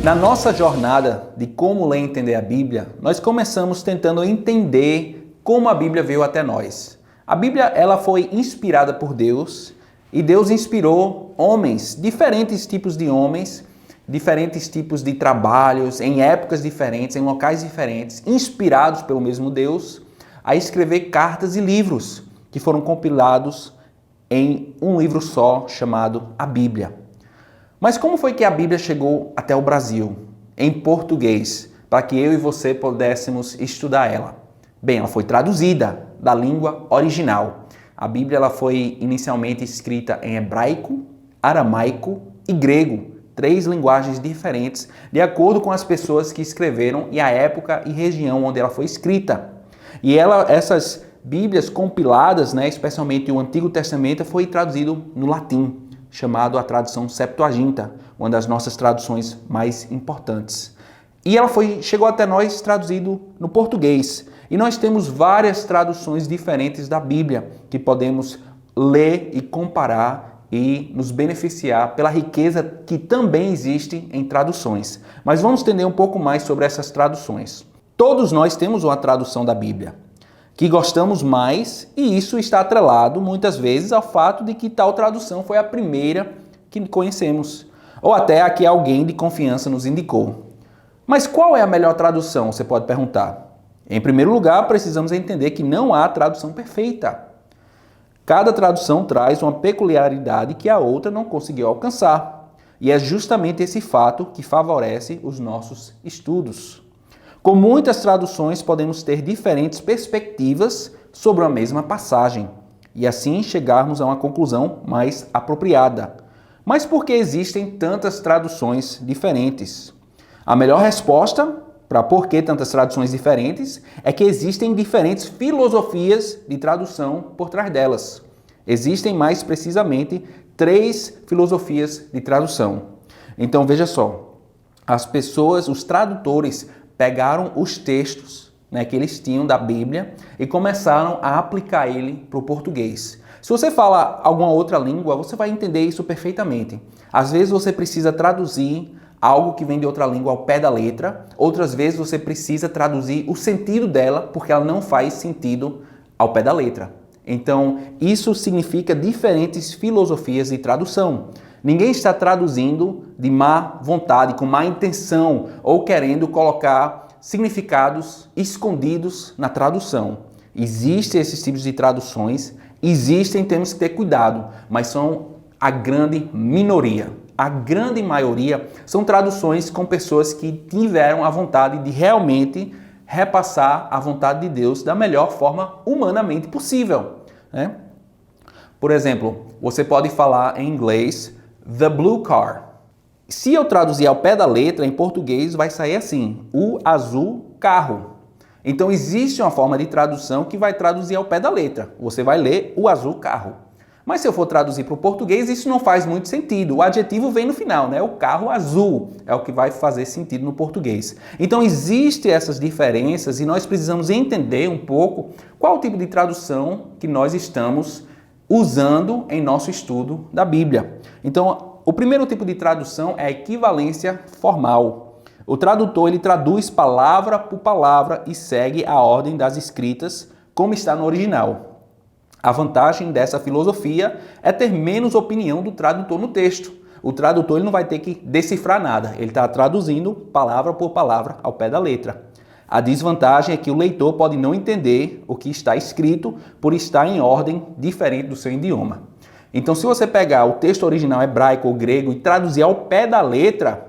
Na nossa jornada de como ler e entender a Bíblia, nós começamos tentando entender como a Bíblia veio até nós. A Bíblia ela foi inspirada por Deus e Deus inspirou homens, diferentes tipos de homens, diferentes tipos de trabalhos, em épocas diferentes, em locais diferentes, inspirados pelo mesmo Deus, a escrever cartas e livros que foram compilados em um livro só chamado a Bíblia. Mas como foi que a Bíblia chegou até o Brasil, em português, para que eu e você pudéssemos estudar ela? Bem, ela foi traduzida da língua original. A Bíblia ela foi inicialmente escrita em hebraico, aramaico e grego, 3 linguagens diferentes, de acordo com as pessoas que escreveram e a época e região onde ela foi escrita. E essas Bíblias compiladas, especialmente o Antigo Testamento, foi traduzido no latim, chamado a tradução Septuaginta, uma das nossas traduções mais importantes. E ela chegou até nós traduzido no português. E nós temos várias traduções diferentes da Bíblia que podemos ler e comparar e nos beneficiar pela riqueza que também existe em traduções. Mas vamos entender um pouco mais sobre essas traduções. Todos nós temos uma tradução da Bíblia que gostamos mais, e isso está atrelado muitas vezes ao fato de que tal tradução foi a primeira que conhecemos, ou até a que alguém de confiança nos indicou. Mas qual é a melhor tradução, você pode perguntar? Em primeiro lugar, precisamos entender que não há tradução perfeita. Cada tradução traz uma peculiaridade que a outra não conseguiu alcançar, e é justamente esse fato que favorece os nossos estudos. Com muitas traduções, podemos ter diferentes perspectivas sobre a mesma passagem e assim chegarmos a uma conclusão mais apropriada. Mas por que existem tantas traduções diferentes? A melhor resposta para por que tantas traduções diferentes é que existem diferentes filosofias de tradução por trás delas. Existem mais precisamente 3 filosofias de tradução. Então veja só, os tradutores, pegaram os textos que eles tinham da Bíblia e começaram a aplicar ele para o português. Se você fala alguma outra língua, você vai entender isso perfeitamente. Às vezes você precisa traduzir algo que vem de outra língua ao pé da letra, outras vezes você precisa traduzir o sentido dela porque ela não faz sentido ao pé da letra. Então, isso significa diferentes filosofias de tradução. Ninguém está traduzindo de má vontade, com má intenção ou querendo colocar significados escondidos na tradução. Existem esses tipos de traduções, temos que ter cuidado, mas são a grande minoria. A grande maioria são traduções com pessoas que tiveram a vontade de realmente repassar a vontade de Deus da melhor forma humanamente possível. Por exemplo, você pode falar em inglês The Blue Car. Se eu traduzir ao pé da letra, em português vai sair assim, o azul carro. Então existe uma forma de tradução que vai traduzir ao pé da letra. Você vai ler o azul carro. Mas se eu for traduzir para o português, isso não faz muito sentido. O adjetivo vem no final, O carro azul é o que vai fazer sentido no português. Então existem essas diferenças e nós precisamos entender um pouco qual o tipo de tradução que nós estamos usando em nosso estudo da Bíblia. Então, o primeiro tipo de tradução é a equivalência formal. O tradutor ele traduz palavra por palavra e segue a ordem das escritas como está no original. A vantagem dessa filosofia é ter menos opinião do tradutor no texto. O tradutor ele não vai ter que decifrar nada, ele está traduzindo palavra por palavra ao pé da letra. A desvantagem é que o leitor pode não entender o que está escrito por estar em ordem diferente do seu idioma. Então, se você pegar o texto original hebraico ou grego e traduzir ao pé da letra,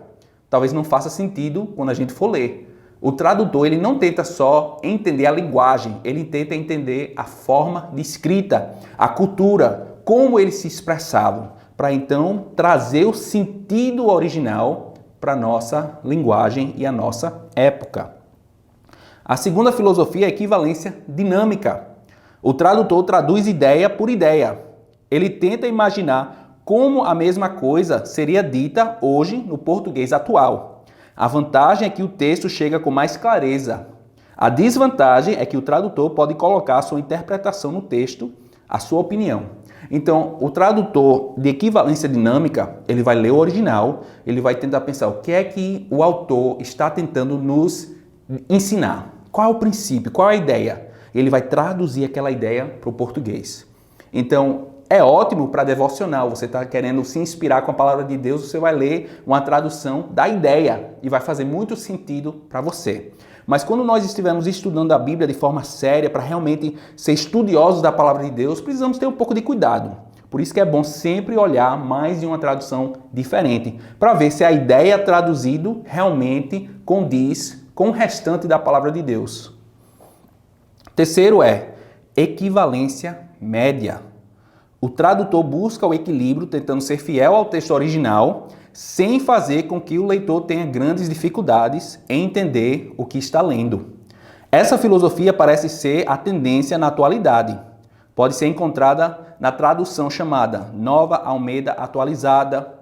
talvez não faça sentido quando a gente for ler. O tradutor ele não tenta só entender a linguagem, ele tenta entender a forma de escrita, a cultura, como eles se expressavam, para então trazer o sentido original para a nossa linguagem e a nossa época. A segunda filosofia é a equivalência dinâmica. O tradutor traduz ideia por ideia. Ele tenta imaginar como a mesma coisa seria dita hoje no português atual. A vantagem é que o texto chega com mais clareza. A desvantagem é que o tradutor pode colocar a sua interpretação no texto, a sua opinião. Então, o tradutor de equivalência dinâmica, ele vai ler o original, ele vai tentar pensar o que é que o autor está tentando nos ensinar. Qual é o princípio, qual é a ideia? Ele vai traduzir aquela ideia para o português. Então, é ótimo para devocional, você está querendo se inspirar com a palavra de Deus, você vai ler uma tradução da ideia e vai fazer muito sentido para você. Mas quando nós estivermos estudando a Bíblia de forma séria, para realmente ser estudiosos da palavra de Deus, precisamos ter um pouco de cuidado. Por isso que é bom sempre olhar mais de uma tradução diferente, para ver se a ideia traduzida realmente condiz com o restante da palavra de Deus. Terceiro é equivalência média. O tradutor busca o equilíbrio, tentando ser fiel ao texto original, sem fazer com que o leitor tenha grandes dificuldades em entender o que está lendo. Essa filosofia parece ser a tendência na atualidade. Pode ser encontrada na tradução chamada Nova Almeida Atualizada,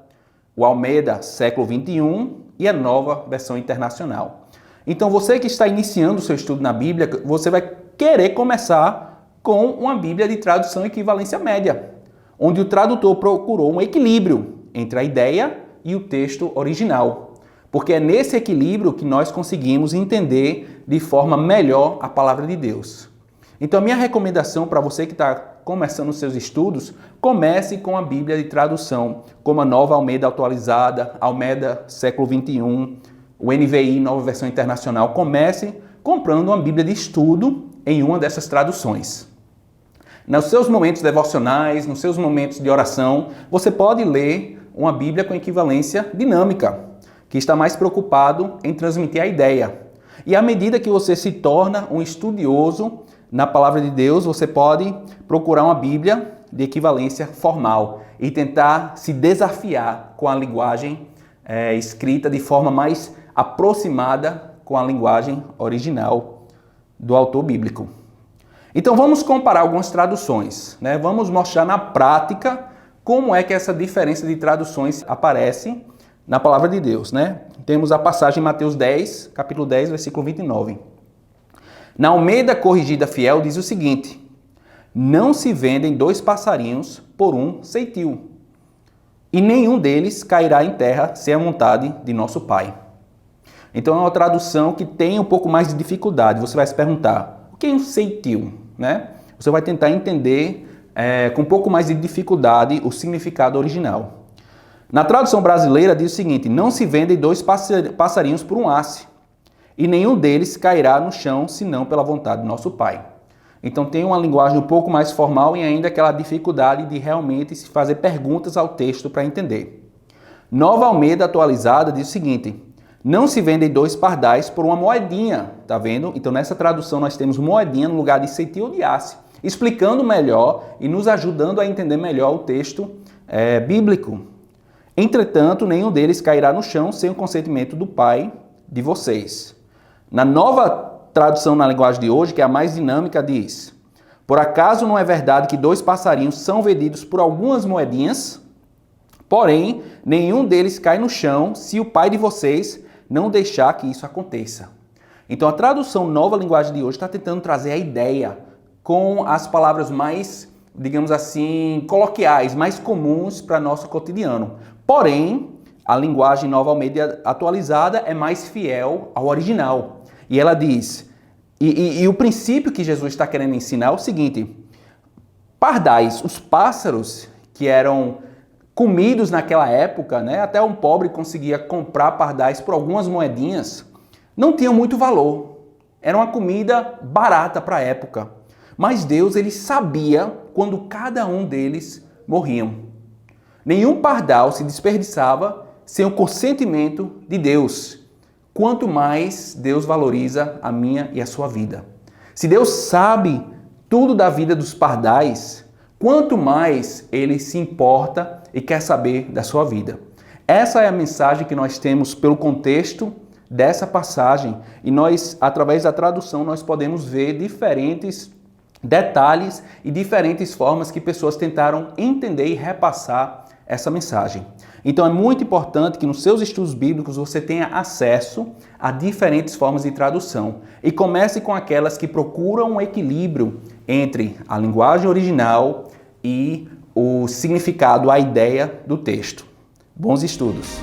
o Almeida Século XXI e a Nova Versão Internacional. Então você que está iniciando o seu estudo na Bíblia, você vai querer começar com uma Bíblia de tradução equivalência média, onde o tradutor procurou um equilíbrio entre a ideia e o texto original. Porque é nesse equilíbrio que nós conseguimos entender de forma melhor a palavra de Deus. Então a minha recomendação para você que está começando os seus estudos, comece com a Bíblia de tradução, como a Nova Almeida Atualizada, Almeida Século XXI, o NVI, Nova Versão Internacional. Comece comprando uma Bíblia de estudo em uma dessas traduções. Nos seus momentos devocionais, nos seus momentos de oração, você pode ler uma Bíblia com equivalência dinâmica, que está mais preocupado em transmitir a ideia. E à medida que você se torna um estudioso na palavra de Deus, você pode procurar uma Bíblia de equivalência formal e tentar se desafiar com a linguagem escrita de forma mais aproximada com a linguagem original do autor bíblico. Então vamos comparar algumas traduções, né? Vamos mostrar na prática como é que essa diferença de traduções aparece na palavra de Deus, né? Temos a passagem em Mateus 10, capítulo 10, versículo 29. Na Almeida Corrigida Fiel diz o seguinte: não se vendem 2 passarinhos por um ceitil, e nenhum deles cairá em terra sem a vontade de nosso Pai. Então é uma tradução que tem um pouco mais de dificuldade. Você vai se perguntar, o que é um ceitil? Né? Você vai tentar entender com um pouco mais de dificuldade o significado original. Na tradução brasileira diz o seguinte: não se vendem 2 passarinhos por um asse, e nenhum deles cairá no chão senão pela vontade de nosso Pai. Então tem uma linguagem um pouco mais formal e ainda aquela dificuldade de realmente se fazer perguntas ao texto para entender. Nova Almeida Atualizada diz o seguinte: não se vendem 2 pardais por uma moedinha, tá vendo? Então nessa tradução nós temos moedinha no lugar de ceitil ou de asse, explicando melhor e nos ajudando a entender melhor o texto bíblico. Entretanto, nenhum deles cairá no chão sem o consentimento do Pai de vocês. Na nova tradução na linguagem de hoje, que é a mais dinâmica, diz: por acaso não é verdade que 2 passarinhos são vendidos por algumas moedinhas? Porém, nenhum deles cai no chão se o Pai de vocês não deixar que isso aconteça. Então a tradução nova linguagem de hoje está tentando trazer a ideia com as palavras mais, digamos assim, coloquiais, mais comuns para nosso cotidiano. Porém, a linguagem Nova Almeida Atualizada é mais fiel ao original. E ela diz, e o princípio que Jesus está querendo ensinar é o seguinte: pardais, os pássaros que eram comidos naquela época, né? Até um pobre conseguia comprar pardais por algumas moedinhas, não tinham muito valor. Era uma comida barata para a época. Mas Deus, ele sabia quando cada um deles morriam. Nenhum pardal se desperdiçava sem o consentimento de Deus. Quanto mais Deus valoriza a minha e a sua vida. Se Deus sabe tudo da vida dos pardais, quanto mais Ele se importa e quer saber da sua vida. Essa é a mensagem que nós temos pelo contexto dessa passagem. E nós, através da tradução, nós podemos ver diferentes detalhes e diferentes formas que pessoas tentaram entender e repassar essa mensagem. Então é muito importante que nos seus estudos bíblicos você tenha acesso a diferentes formas de tradução e comece com aquelas que procuram um equilíbrio entre a linguagem original e o significado, a ideia do texto. Bons estudos!